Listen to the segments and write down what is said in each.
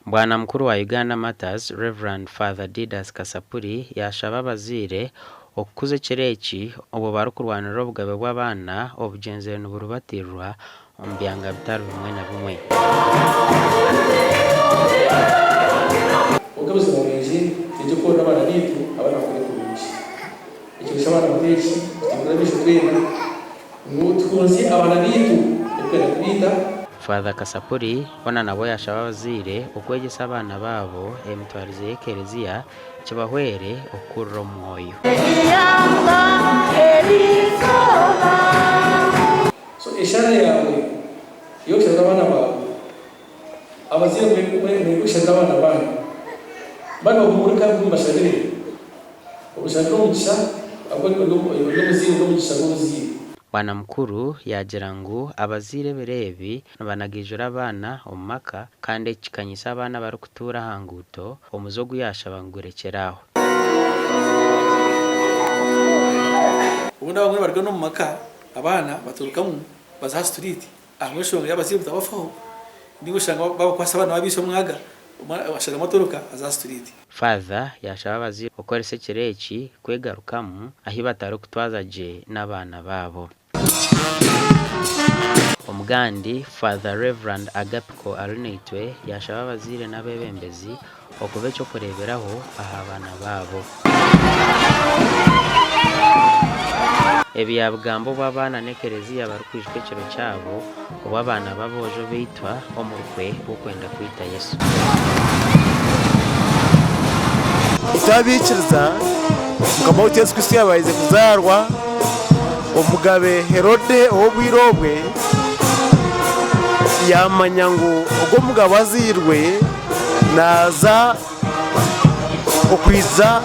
Bwana mkuru wa Uganda Matters Reverend Father Didas Kasapuri yashaba abazire okuze kireki obo barukurwanira obugabe bw'abana obugenzere n'uburubatirwa omu byanga bitari bimwe na bimwe. Ukabuze mu ngeji cyo kubona abana bitu abana kuri kubishi icyo cyabana muteki tukurabisha twena n'utwunzi abana bitu kwera kubita. Father Kasapuri bona nabo yashaba abazire okwegesa abana babo emitwarize y'ekereziya kibahwere okurra omwoyo. So ishara yawe yo cyangwa abana bawe abazire mwe gushaka abana bana bano kumurika kumbashagire ubushaka umugisha abwo n'umuzire n'umugisha n'umuzire. Bwana mkuru yagira ngo abazire berebi banagijura abana omumaka kandi kikanyisa abana barukutura hanguto omuzogu yashabangurekeraho. Ubunda bamwe bariko no mumaka abana baturuka mu baza street amweshonga y'abazire butabafaho ndi gushanga babakwasa abana babisho mwaga washaka motoroka aza street. Father yashaba abazire okorese kireki kwegarukamu ahi batarukutwaza je n'abana babo. Omugandi Father Reverend Agapiko Aruneitwe yashaba abazire n'abebembezi okuba ekyo kureberaho aha abana babo. Ebyabugambo bw'abana n'ekereziya barukwijwe ekiro kyabo oba abana babojo bitwa omurukwe okwenda kwita Yesu. Itabikiriza mukamawuti Yesu Kristo yabayize kuzarwa omugabe Herode obwirobwe yamanya ngo ubwo mugabo azirwe naza okwiza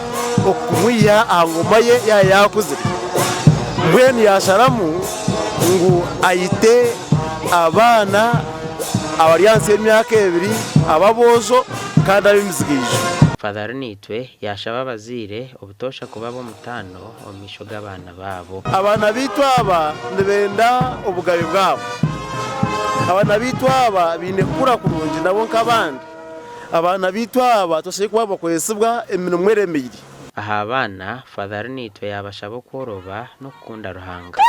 okumwiha angoma ye yakuze mbweni yasharamu ngo ayite abana abaryanse y'imyaka 2 ababozo kandi abimizigije. Father Aruneitwe yashaba abazire obutosha kuba bo mutano omisho g'abana babo. Abana bitwa aba ndebenda obugabe bwabo. Abana bitwa aba binekura kurungi nabo nk'abandi. Abana bitwa aba toshe kuba bakwesibwa emirimo eremeye. Aha abana Father Aruneitwe yabashaba kworoba no kukunda Ruhanga.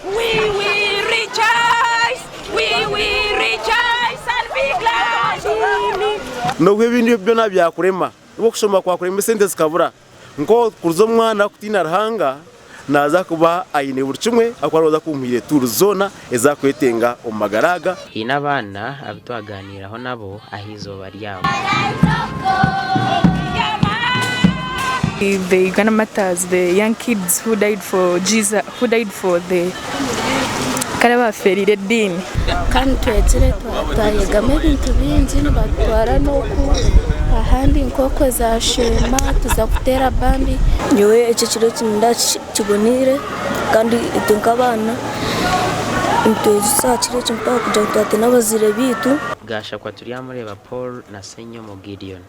We will rejoice and be glad in it. No ibintu byo nabyakurema bwo kushoma kwa kurema sente zikabura ngo kuruzo mwana kutina Ruhanga naza kuba ayine buri kimwe akwaroza kumpire turuzona ezakwetenga omagaraga ina abana abitwaganiraho nabo ahizoba ryabo. The Uganda Matters, the young kids who died for Jesus, who died for the Karaba ferire dini. Kandi twegere twayegamo ibintu bingi nibatwara n'oku ahandi nk'okwe za shema tuza kutera bandi nyowe ekyo kiro kinda kibonire kandi ite nk'abana ntwegisa kiro kimpaka kugira ngo twate n'abazire bitu. Gasha kwa turiya mureba Paul na Senyo mu Gideon.